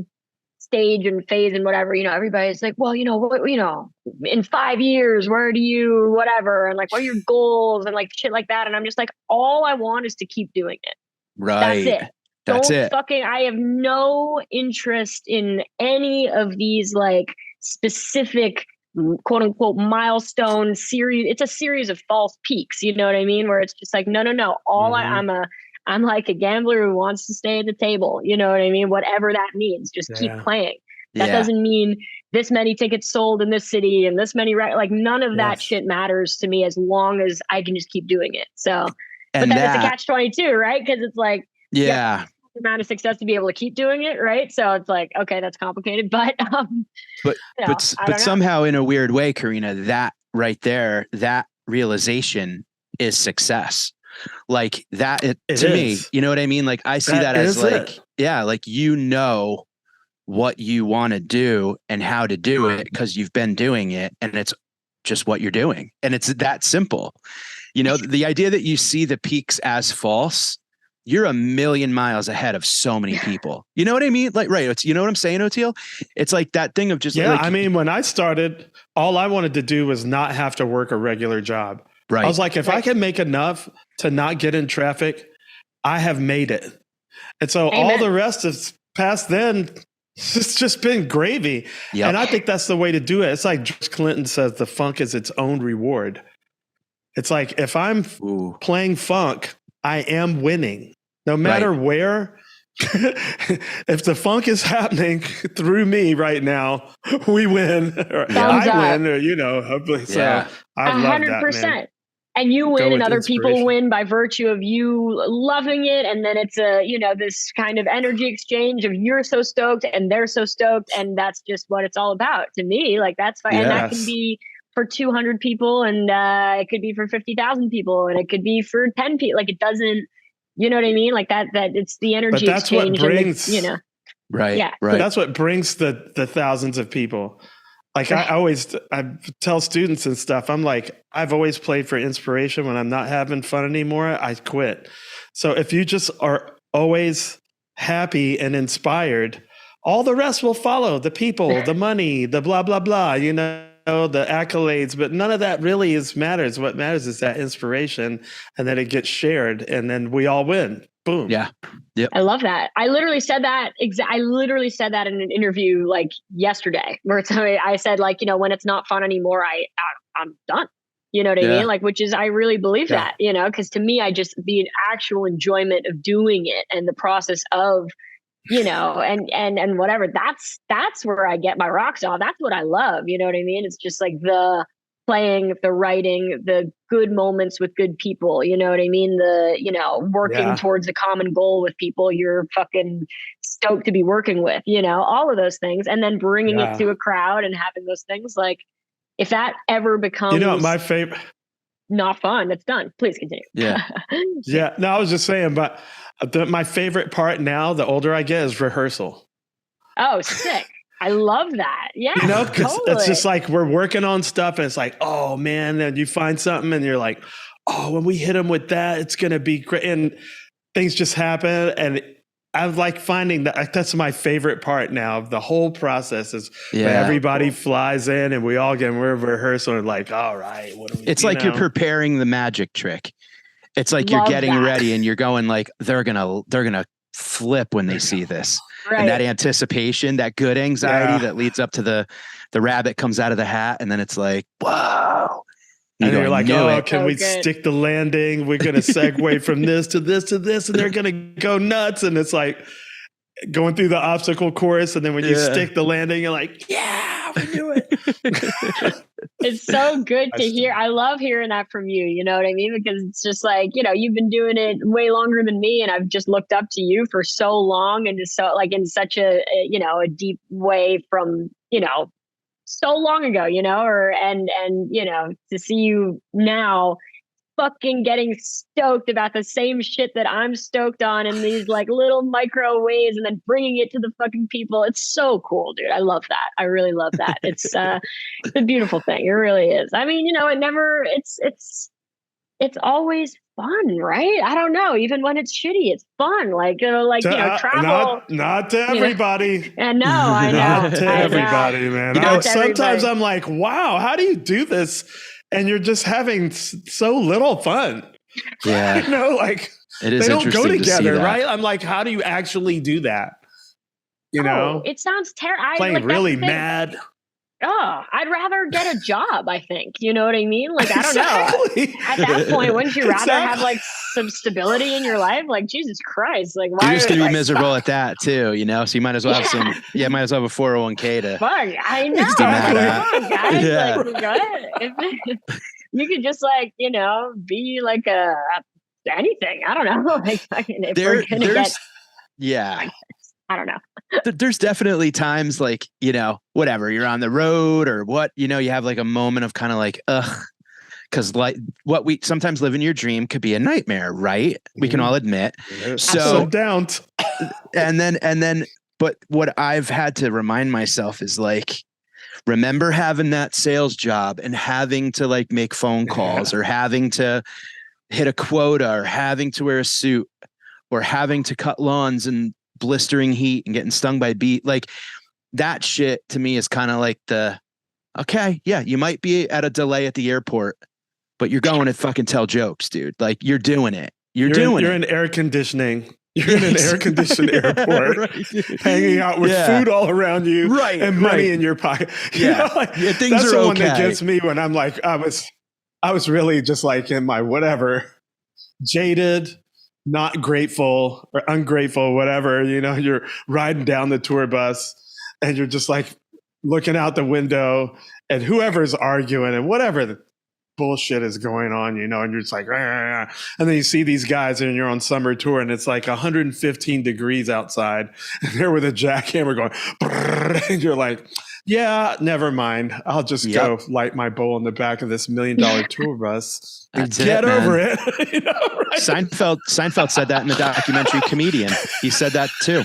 Speaker 1: stage and phase and whatever, you know, everybody's like, well, you know, what, you know, in 5 years, where do you, whatever. And like, what are your goals and like shit like that. And I'm just like, all I want is to keep doing it.
Speaker 2: Right.
Speaker 1: That's it.
Speaker 2: That's
Speaker 1: Don't
Speaker 2: it.
Speaker 1: I have no interest in any of these like specific quote unquote milestone series. It's a series of false peaks. You know what I mean? Where it's just like, no. I'm like a gambler who wants to stay at the table. You know what I mean? Whatever that means, just keep playing. That doesn't mean this many tickets sold in this city and this many, like none of that shit matters to me as long as I can just keep doing it. So, but then it's a catch-22, right? Because it's like, amount of success to be able to keep doing it, right? So it's like, okay, that's complicated, but
Speaker 2: somehow in a weird way, Karina, that right there, that realization is success. Like that, to me, you know what I mean? Like I see that as like, like, you know what you want to do and how to do it because you've been doing it and it's just what you're doing. And it's that simple. You know, the idea that you see the peaks as false, you're a million miles ahead of so many people. You know what I mean? Like, right. It's, you know what I'm saying, Oteil? It's like that thing of just, like,
Speaker 3: I mean, when I started, all I wanted to do was not have to work a regular job. Right. I was like, if I can make enough to not get in traffic, I have made it. And so all the rest is past then. It's just been gravy. Yep. And I think that's the way to do it. It's like George Clinton says, the funk is its own reward. It's like, if I'm playing funk, I am winning no matter where. If the funk is happening through me right now, we win. Or I win, or, you know, hopefully. So I love 100%. That, man.
Speaker 1: And you win and other people win by virtue of you loving it. And then it's this kind of energy exchange of you're so stoked and they're so stoked. And that's just what it's all about to me. Like that's fine. Yes. And that can be for 200 people and it could be for 50,000 people and it could be for 10 people. Like it doesn't, you know what I mean? Like that it's the energy
Speaker 3: that's
Speaker 1: exchange.
Speaker 3: What brings,
Speaker 2: right.
Speaker 1: Yeah.
Speaker 2: Right.
Speaker 3: That's what brings the thousands of people. Like I tell students and stuff, I'm like, I've always played for inspiration. When I'm not having fun anymore, I quit. So if you just are always happy and inspired, all the rest will follow. The people, the money, the blah, blah, blah, you know. the accolades, but none of that really matters. What matters is that inspiration, and then it gets shared, and then we all win. Boom.
Speaker 2: Yeah. Yep.
Speaker 1: I love that. I literally said that. I literally said that in an interview like yesterday, where I said, like, when it's not fun anymore, I'm done. You know what I mean? Like, which is, I really believe that, because to me, the actual enjoyment of doing it and the process of, and whatever, that's where I get my rocks off. That's what I love. You know what I mean? It's just like the playing, the writing, the good moments with good people. You know what I mean? Working towards a common goal with people you're fucking stoked to be working with, all of those things. And then bringing it to a crowd and having those things, like, if that ever becomes,
Speaker 3: my favorite,
Speaker 1: not fun, it's done. Please continue.
Speaker 2: Yeah.
Speaker 3: Yeah. No, I was just saying, but my favorite part now, the older I get, is rehearsal.
Speaker 1: Oh, sick. I love that. Yeah.
Speaker 3: Because it's just like we're working on stuff and it's like, oh man, and you find something and you're like, oh, when we hit them with that, it's going to be great. And things just happen. And I like finding that's my favorite part now of the whole process is when everybody flies in and we're rehearsal and like, all right, what are we?
Speaker 2: It's like you're preparing the magic trick. It's like you're getting ready and you're going like, they're gonna flip when they see this. Right. And that anticipation, that good anxiety that leads up to the rabbit comes out of the hat, and then it's like, whoa.
Speaker 3: And you're like, oh, can we stick the landing? We're going to segue from this to this to this, and they're going to go nuts. And it's like going through the obstacle course. And then when you stick the landing, you're like, yeah, we do it.
Speaker 1: It's so good to hear. I love hearing that from you. You know what I mean? Because it's just like, you've been doing it way longer than me. And I've just looked up to you for so long and just so like in such a deep way from, so long ago, and to see you now fucking getting stoked about the same shit that I'm stoked on in these like little micro ways and then bringing it to the fucking people. It's so cool, dude. I love that. I really love that. It's a beautiful thing. It really is. I mean, it's always fun, right? I don't know. Even when it's shitty, it's fun. Like, travel.
Speaker 3: Not to everybody.
Speaker 1: I know. Not
Speaker 3: to everybody, man. Sometimes I'm like, wow, how do you do this? And you're just having so little fun.
Speaker 2: Yeah.
Speaker 3: It is. They don't go together, right? I'm like, how do you actually do that?
Speaker 1: It sounds terrible.
Speaker 3: Playing really mad.
Speaker 1: Oh, I'd rather get a job, I think. You know what I mean? Like, I don't know. At that point, wouldn't you rather have like some stability in your life? Like, Jesus Christ. Like, why?
Speaker 2: You're just going to be miserable at that too, So you might as well have might as well have a 401k to.
Speaker 1: Fuck, I know. Come on, guys.
Speaker 2: Yeah.
Speaker 1: Like, you could just be like anything. I don't know. Like, I don't know.
Speaker 2: There's definitely times like, whatever, you're on the road or what, you have like a moment of kind of like, ugh, because like what we sometimes live in your dream could be a nightmare, right? We can all admit. So
Speaker 3: down.
Speaker 2: And then, but what I've had to remind myself is like, remember having that sales job and having to like make phone calls or having to hit a quota or having to wear a suit or having to cut lawns and blistering heat and getting stung by bees. Like that shit to me is kind of like you might be at a delay at the airport, but you're going to fucking tell jokes, dude. Like you're doing it. You're
Speaker 3: in air conditioning. You're in an air-conditioned airport, hanging out with food all around you, and money in your pocket.
Speaker 2: Yeah, things
Speaker 3: that's
Speaker 2: are
Speaker 3: the
Speaker 2: okay.
Speaker 3: one that gets me when I'm like, I was really just like in my whatever, jaded, not grateful or ungrateful, whatever. You're riding down the tour bus, and you're just like looking out the window, and whoever's arguing and whatever the bullshit is going on, and you're just like, and then you see these guys and you're on summer tour and it's like 115 degrees outside and they're with a jackhammer going, and you're like, yeah, never mind. I'll just go light my bowl in the back of this $1 million tour bus and get over it. Right?
Speaker 2: Seinfeld said that in the documentary Comedian. He said that too.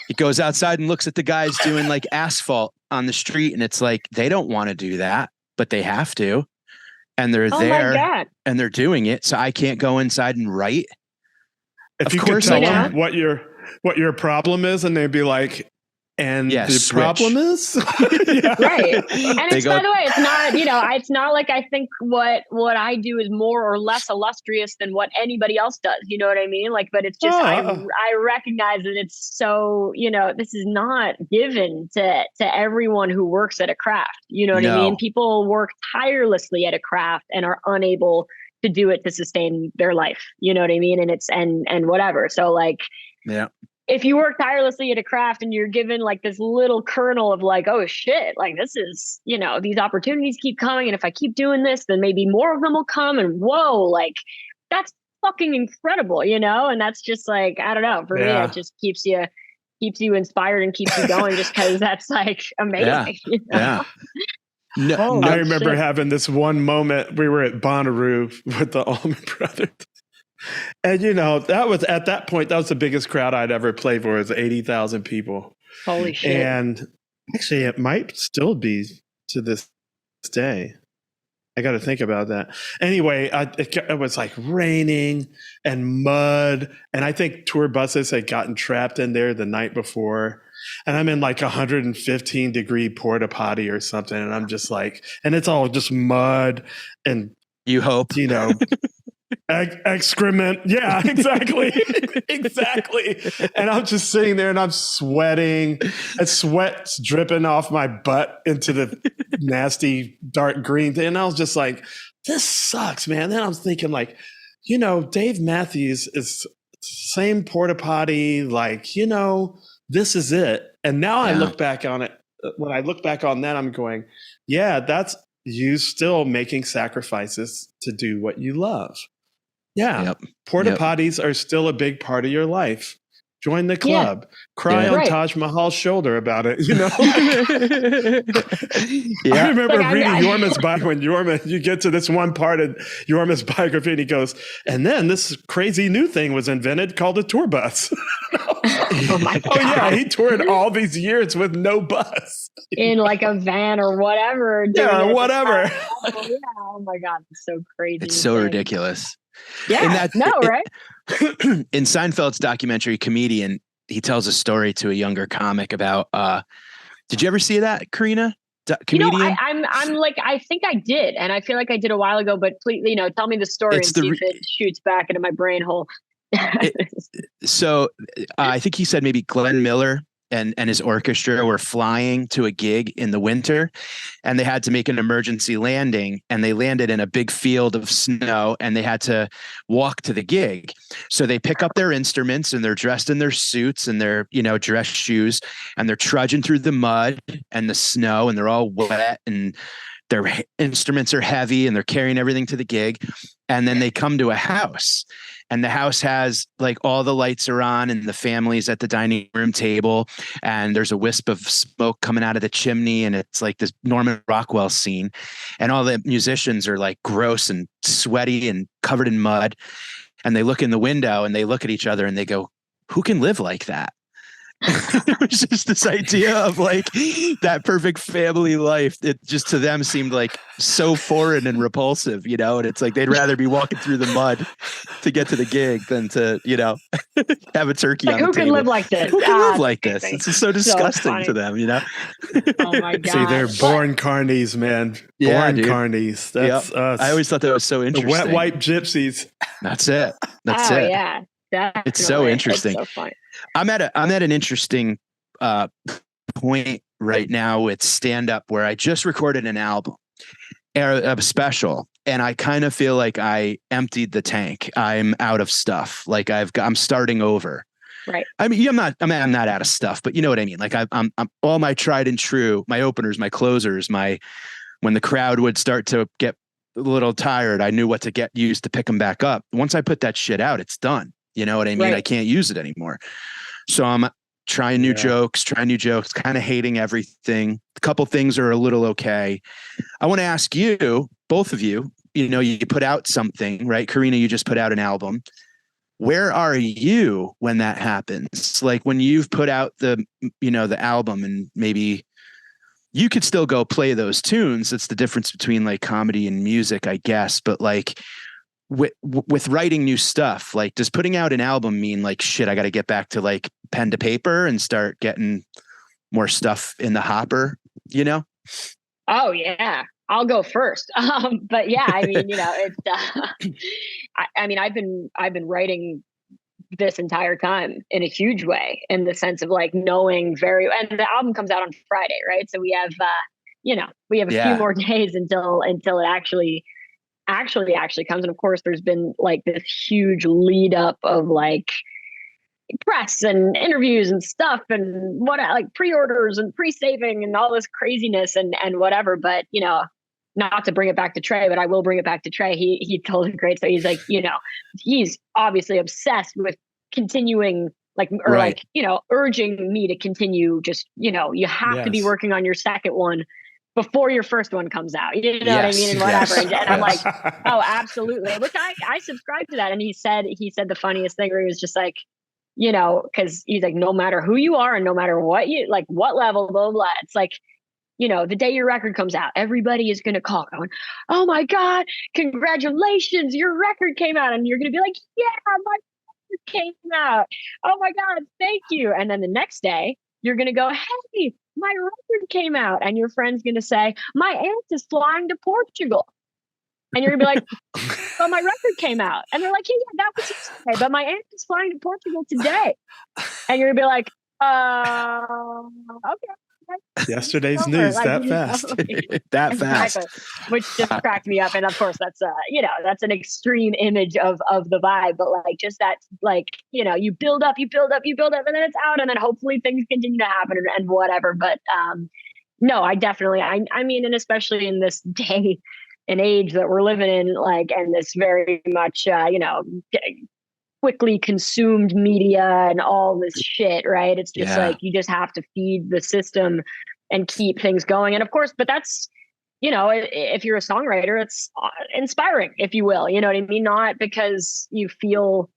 Speaker 2: He goes outside and looks at the guys doing like asphalt on the street and it's like, they don't want to do that, but they have to. And they're there and they're doing it. So I can't go inside and write.
Speaker 3: If you could tell them what your problem is and they'd be like, And
Speaker 2: Yeah,
Speaker 3: the
Speaker 2: switch.
Speaker 3: problem is,
Speaker 1: right. And it's, by the way, it's not, it's not like I think what I do is more or less illustrious than what anybody else does. You know what I mean? Like, but it's just, I recognize that it's so, this is not given to everyone who works at a craft. You know what I mean? People work tirelessly at a craft and are unable to do it to sustain their life. You know what I mean? And it's, and whatever. So like,
Speaker 2: yeah.
Speaker 1: If you work tirelessly at a craft and you're given like this little kernel of like, oh shit, like this is, these opportunities keep coming. And if I keep doing this, then maybe more of them will come. And whoa, like that's fucking incredible, and that's just like, I don't know, for me, it just keeps you inspired and keeps you going just because that's like amazing.
Speaker 2: Yeah.
Speaker 3: No, I remember having this one moment. We were at Bonnaroo with the Allman Brothers. And that was, at that point, that was the biggest crowd I'd ever played for. It was 80,000 people.
Speaker 1: Holy shit.
Speaker 3: And actually, it might still be to this day. I got to think about that. Anyway, it was like raining and mud. And I think tour buses had gotten trapped in there the night before. And I'm in like 115 degree porta potty or something. And I'm just like, and it's all just mud and,
Speaker 2: you hope,
Speaker 3: excrement. Yeah, exactly. Exactly. And I'm just sitting there and I'm sweating and sweat's dripping off my butt into the nasty dark green thing. And I was just like, this sucks, man. Then I was thinking like, Dave Matthews is same porta potty, like, this is it. And now I look back on it. When I look back on that, I'm going, yeah, that's you still making sacrifices to do what you love. Yeah. Yep. Porta potties are still a big part of your life. Join the club. Cry on Taj Mahal's shoulder about it, I remember reading Yorma's biography when you get to this one part of Yorma's biography and he goes, and then this crazy new thing was invented called a tour bus.
Speaker 1: Oh my God.
Speaker 3: Oh yeah, he toured all these years with no bus.
Speaker 1: In like a van or whatever.
Speaker 3: Yeah, whatever.
Speaker 1: Oh my God, it's so crazy.
Speaker 2: It's so ridiculous.
Speaker 1: Yeah, right?
Speaker 2: In Seinfeld's documentary Comedian, he tells a story to a younger comic about, did you ever see that, Karina? Comedian?
Speaker 1: I'm like, I think I did. And I feel like I did a while ago, but please, tell me the story and see if it shoots back into my brain hole.
Speaker 2: So I think he said maybe Glenn Miller and his orchestra were flying to a gig in the winter and they had to make an emergency landing and they landed in a big field of snow and they had to walk to the gig. So they pick up their instruments and they're dressed in their suits and their, dress shoes and they're trudging through the mud and the snow and they're all wet and their instruments are heavy and they're carrying everything to the gig. And then they come to a house and the house has like all the lights are on and the family's at the dining room table and there's a wisp of smoke coming out of the chimney and it's like this Norman Rockwell scene and all the musicians are like gross and sweaty and covered in mud and they look in the window and they look at each other and they go, who can live like that? It was just this idea of like that perfect family life. It just to them seemed like so foreign and repulsive, and it's like they'd rather be walking through the mud to get to the gig than to, have a turkey on the table.
Speaker 1: Who can live like this?
Speaker 2: Who can live like this? It's just so disgusting to them,
Speaker 1: Oh my God.
Speaker 3: See, they're born carnies, man. Born carnies. That's us.
Speaker 2: I always thought that was so interesting.
Speaker 3: The wet white gypsies.
Speaker 2: That's it. That's it.
Speaker 1: Yeah. Definitely.
Speaker 2: It's so interesting.
Speaker 1: It's so funny.
Speaker 2: I'm at an interesting point right now with stand up where I just recorded an album, a special, and I kind of feel like I emptied the tank. I'm out of stuff. Like I'm starting over.
Speaker 1: Right.
Speaker 2: I mean, I'm not out of stuff, but you know what I mean? Like I'm all my tried and true, my openers, my closers, when the crowd would start to get a little tired, I knew what to get used to pick them back up. Once I put that shit out, it's done. You know what I mean? Right. I can't use it anymore. So I'm trying new jokes, kind of hating everything. A couple things are a little okay. I want to ask you, both of you, you put out something, right? Karina, you just put out an album. Where are you when that happens? Like when you've put out the album and maybe you could still go play those tunes. It's the difference between like comedy and music, I guess. But like, with writing new stuff, like does putting out an album mean like shit, I got to get back to like pen to paper and start getting more stuff in the hopper, you know?
Speaker 1: Oh yeah, I'll go first. But yeah, I mean, it's. I mean, I've been writing this entire time in a huge way, in the sense of like knowing and the album comes out on Friday, right? So we have, we have a few more days until it actually comes. And of course, there's been like this huge lead up of like press and interviews and stuff and like pre-orders and pre-saving and all this craziness and whatever. But not to bring it back to Trey, but I will bring it back to Trey. He told a great story. He's like, he's obviously obsessed with continuing, like, or
Speaker 2: right.
Speaker 1: like, urging me to continue. Just, you have to be working on your second one before your first one comes out. You know what I mean? And whatever. And I'm like, oh, absolutely. Which I subscribe to that. And he said the funniest thing where he was just like, because he's like, no matter who you are and no matter what what level, blah, blah, it's like, the day your record comes out, everybody is going to call going, oh my God, congratulations, your record came out. And you're going to be like, yeah, my record came out. Oh my God, thank you. And then the next day you're going to go, hey, my record came out. And your friend's going to say, my aunt is flying to Portugal. And you're going to be like, well, my record came out. And they're like, yeah, that was yesterday, but my aunt is flying to Portugal today. And you're going to be like, okay.
Speaker 3: Yesterday's news, like, that fast.
Speaker 2: That fast.
Speaker 1: Which just cracked me up. And of course, that's that's an extreme image of the vibe. But like just that, like, you build up, and then it's out, and then hopefully things continue to happen and whatever. But no, I definitely, I mean, and especially in this day and age that we're living in, like, and this very much quickly consumed media and all this shit, right? It's just like you just have to feed the system and keep things going. And of course, but that's, if you're a songwriter, it's inspiring, if you will. You know what I mean? Not because you feel,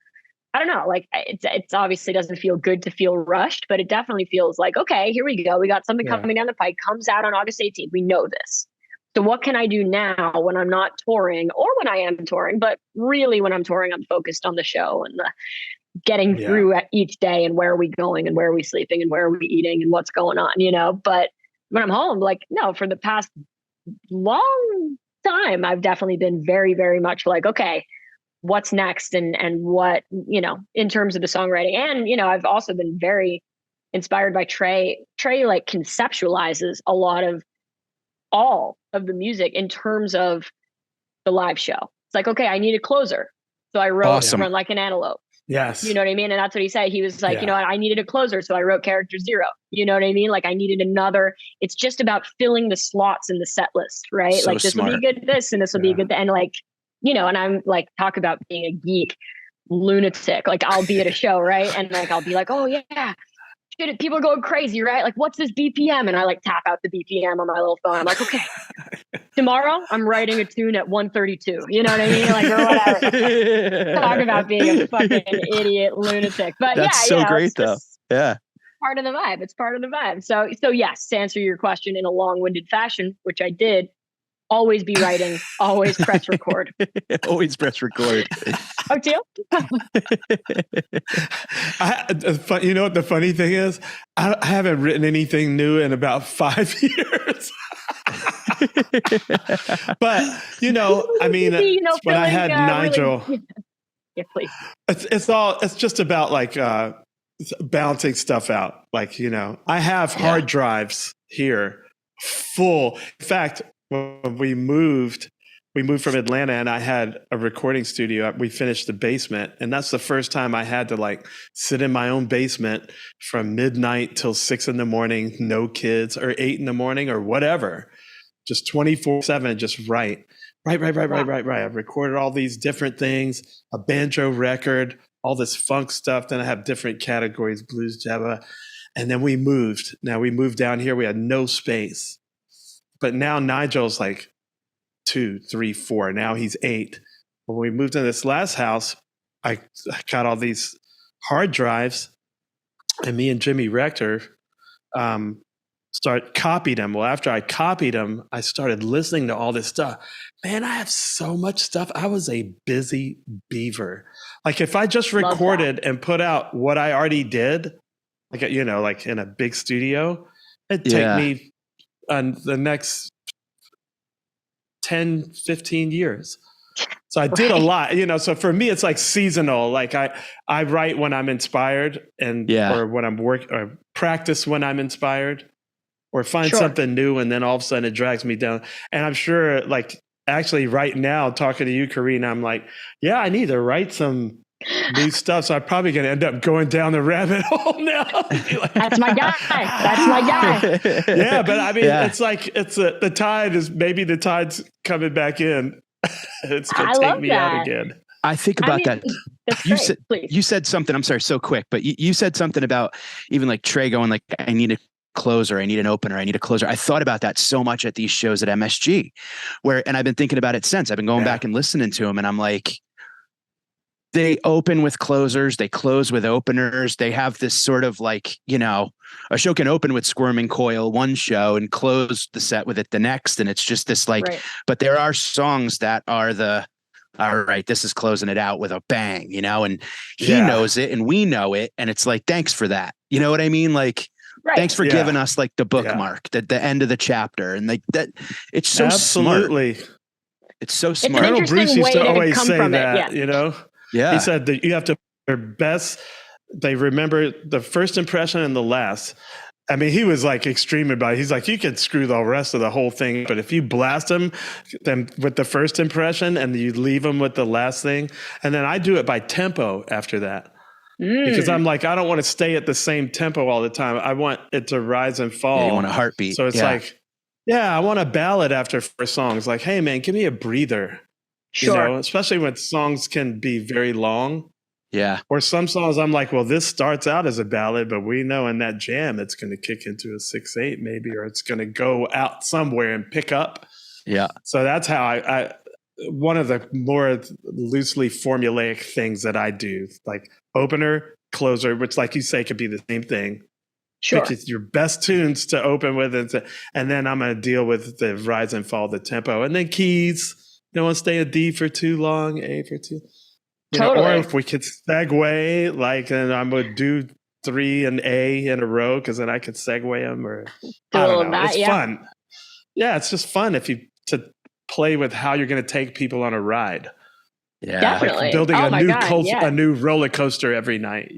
Speaker 1: I don't know, like it's obviously doesn't feel good to feel rushed, but it definitely feels like, okay, here we go. We got something coming down the pike, comes out on August 18th. We know this. So what can I do now when I'm not touring, or when I am touring? But really, when I'm touring, I'm focused on the show and the getting through each day, and where are we going, and where are we sleeping, and where are we eating, and what's going on, But when I'm home, like, no, for the past long time, I've definitely been very, very much like, okay, what's next, and what, in terms of the songwriting. And, I've also been very inspired by Trey. Trey like conceptualizes a lot of all of the music in terms of the live show. It's like, okay, I need a closer. So I wrote Run Like an Antelope.
Speaker 3: Yes.
Speaker 1: You know what I mean? And that's what he said. He was like, you know what? I needed a closer. So I wrote Character Zero. You know what I mean? Like I needed another. It's just about filling the slots in the set list, right?
Speaker 2: So
Speaker 1: like this
Speaker 2: smart.
Speaker 1: will be a good this, and this will be a good, and like, and I'm like, talk about being a geek lunatic. Like I'll be at a show, right? And like, I'll be like, oh yeah, people are going crazy, right? Like, what's this BPM? And I like tap out the BPM on my little phone. I'm like, okay, tomorrow I'm writing a tune at 132. You know what I mean? Like, or whatever. Talk about being a fucking idiot lunatic. But
Speaker 2: that's so great, though. Yeah.
Speaker 1: Part of the vibe. It's part of the vibe. So yes, to answer your question in a long-winded fashion, which I did, always be writing, always press record.
Speaker 2: Always press record.
Speaker 1: Oh, Teal?
Speaker 3: You know what the funny thing is? I haven't written anything new in about 5 years. But, I mean, when I had Nigel,
Speaker 1: really, yeah, please.
Speaker 3: It's just about like balancing stuff out. Like, I have hard drives here full. In fact, when we moved from Atlanta, and I had a recording studio. We finished the basement, and that's the first time I had to like sit in my own basement from midnight till 6 a.m, no kids, or 8 a.m, or whatever, just 24/7, just write. I've recorded all these different things, a banjo record, all this funk stuff. Then I have different categories, blues, java, and then we moved. Now we moved down here. We had no space. But now Nigel's like 2, 3, 4. Now he's 8. When we moved into this last house, I got all these hard drives, and me and Jimmy Rector copied them. Well, after I copied them, I started listening to all this stuff. Man, I have so much stuff. I was a busy beaver. Like if I just recorded and put out what I already did, like, like in a big studio, It'd take me the next 10, 15 years. So I did a lot, so for me, it's like seasonal. Like I write when I'm inspired or when I'm or practice when I'm inspired or find something new. And then all of a sudden it drags me down. And I'm sure like actually right now talking to you, Karina, I'm like, yeah, I need to write some new stuff. So I'm probably going to end up going down the rabbit hole now.
Speaker 1: Like, That's my guy.
Speaker 3: Yeah. But I mean, it's like, the tide's coming back in. It's going to take me out again.
Speaker 2: I think about that. You said something, I'm sorry, so quick, but you said something about even like Trey going like, I need a closer, I need an opener, I need a closer. I thought about that so much at these shows at MSG and I've been thinking about it since. I've been going back and listening to them and I'm like, they open with closers, they close with openers. They have this sort of like, a show can open with Squirming Coil one show and close the set with it the next. And it's just this like, but there are songs that are all right, this is closing it out with a bang, and he knows it and we know it. And it's like, thanks for that. You know what I mean? Like, thanks for giving us like the bookmark, the end of the chapter. And like that, it's so smart. It's so smart.
Speaker 3: Colonel Bruce used to always say that,
Speaker 2: Yeah.
Speaker 3: He said that you have to they remember the first impression and the last. I mean, he was like extreme about it. He's like, you can screw the rest of the whole thing, but if you blast them with the first impression and you leave them with the last thing, and then I do it by tempo after that. Because I'm like, I don't want to stay at the same tempo all the time. I want it to rise and fall.
Speaker 2: Yeah, you want a heartbeat.
Speaker 3: So it's like, I want a ballad after 4 songs. Like, hey man, give me a breather.
Speaker 1: Sure.
Speaker 3: Especially when songs can be very long.
Speaker 2: Yeah.
Speaker 3: Or some songs I'm like, well, this starts out as a ballad, but we know in that jam it's going to kick into a 6/8 maybe, or it's going to go out somewhere and pick up.
Speaker 2: Yeah.
Speaker 3: So that's how I one of the more loosely formulaic things that I do, like opener, closer, which like you say could be the same thing.
Speaker 1: Sure.
Speaker 3: Pick your best tunes to open with, and then I'm going to deal with the rise and fall, the tempo, and then keys. You don't want to stay a D for too long, A for too. Or if we could segue, like, and I'm going to do 3 and A in a row because then I could segue them, or I don't know. It's fun. Yeah, it's just fun to play with how you're going to take people on a ride.
Speaker 1: Yeah, definitely.
Speaker 3: Like building a new roller coaster every night.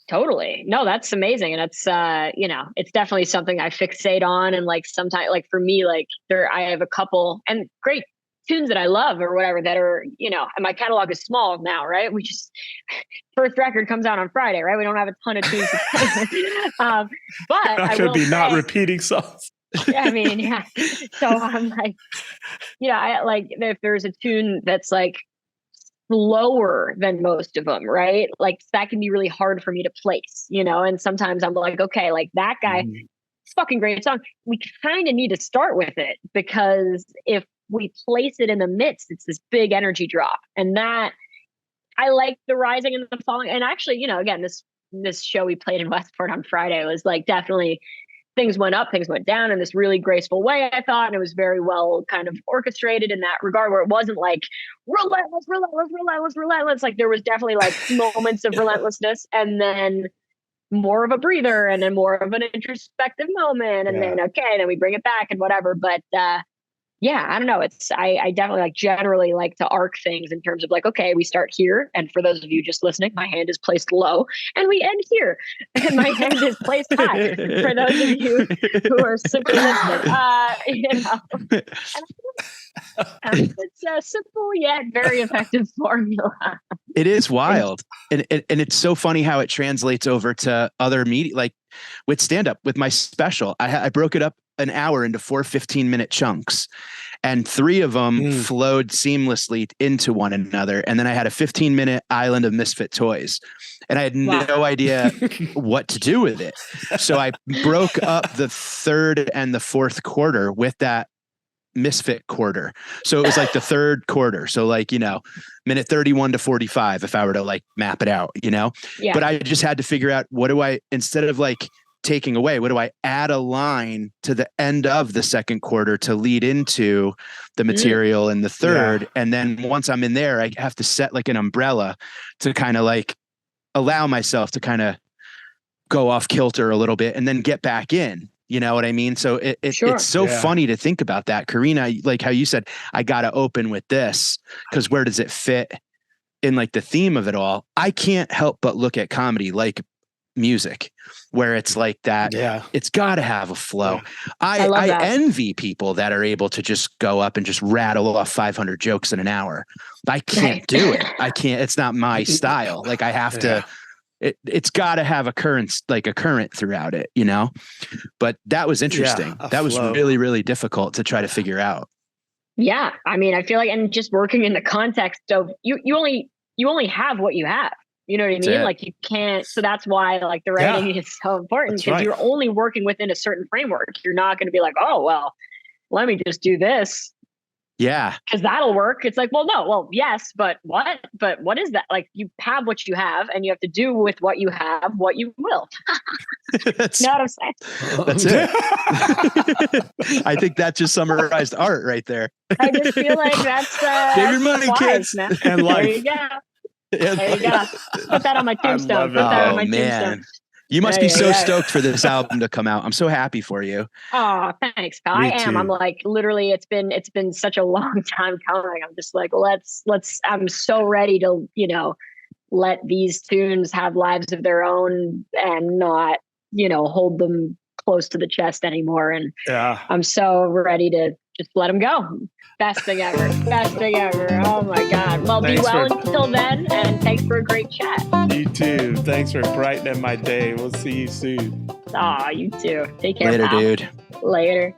Speaker 1: Totally. No, that's amazing. And it's, it's definitely something I fixate on. And like sometimes, like for me, like I have a couple and great tunes that I love or whatever that are, and my catalog is small now, right? We just, first record comes out on Friday, right? We don't have a ton of tunes. But
Speaker 3: I could be not repeating songs.
Speaker 1: I mean, yeah. So I'm like, I like if there's a tune that's like slower than most of them, right? Like that can be really hard for me to place, and sometimes I'm like, okay, like that guy, it's fucking great song. We kind of need to start with it because if we place it in the midst, it's this big energy drop. And that I like the rising and the falling. And actually, again, this show we played in Westport on Friday was like definitely things went up, things went down in this really graceful way, I thought. And it was very well kind of orchestrated in that regard where it wasn't like relentless. Like there was definitely like moments of relentlessness and then more of a breather and then more of an introspective moment. And then we bring it back and whatever. But I don't know. I definitely like generally like to arc things in terms of like, okay, we start here. And for those of you just listening, my hand is placed low and we end here. And my hand is placed high for those of you who are simply listening. It's a simple yet very effective formula.
Speaker 2: It is wild. And it's so funny how it translates over to other media, like with stand-up, with my special. I broke it up an hour into 4 15-minute chunks, and 3 of them flowed seamlessly into one another. And then I had a 15-minute island of misfit toys, and I had no idea what to do with it. So I broke up the 3rd and the 4th quarter with that misfit quarter. So it was like the 3rd quarter. So like, minute 31 to 45, if I were to like map it out, but I just had to figure out instead of like taking away, what do I add a line to the end of the 2nd quarter to lead into the material in the 3rd. And then once I'm in there, I have to set like an umbrella to kind of like allow myself to kind of go off kilter a little bit and then get back in. You know what I mean? So
Speaker 1: Sure.
Speaker 2: it's so funny to think about that. Karina, like how you said, I got to open with this because where does it fit in like the theme of it all? I can't help but look at comedy like music, where it's like that.
Speaker 3: Yeah.
Speaker 2: It's got to have a flow.
Speaker 1: I love that.
Speaker 2: I envy people that are able to just go up and just rattle off 500 jokes in an hour. I can't do it. I can't. It's not my style. Like I have to. It's got to have a current throughout it, you know. But that was interesting. That was really, really difficult to try to figure out.
Speaker 1: Yeah, I mean, I feel like, and just working in the context of you only have what you have. You know what I mean? Like you can't. So that's why like the writing is so important, because you're only working within a certain framework. You're not going to be like, oh well, let me just do this.
Speaker 2: Yeah.
Speaker 1: Because that'll work. It's like, well, no, well, yes, but what? But what is that? Like you have what you have and you have to do with what you have, what you will. You know what I'm saying?
Speaker 2: That's it. I think that just summarized art right there.
Speaker 1: I just feel like that's
Speaker 2: save your money, kids.
Speaker 1: Man.
Speaker 3: And
Speaker 1: there you go. There you go. Put that on my tombstone. Put that on my tombstone.
Speaker 2: You must be so stoked for this album to come out. I'm so happy for you.
Speaker 1: Oh, thanks, pal. I am. I'm like, literally, it's been such a long time coming. I'm just like, let's, I'm so ready to, you know, let these tunes have lives of their own and not, you know, hold them close to the chest anymore. And I'm so ready to just let them go. Best thing ever. Best thing ever. Oh my God. Well, be well until then. And thanks for a great chat.
Speaker 3: You too. Thanks for brightening my day. We'll see you soon.
Speaker 1: Aw, you too. Take care.
Speaker 2: Later,
Speaker 1: pal.
Speaker 2: dude.
Speaker 1: Later.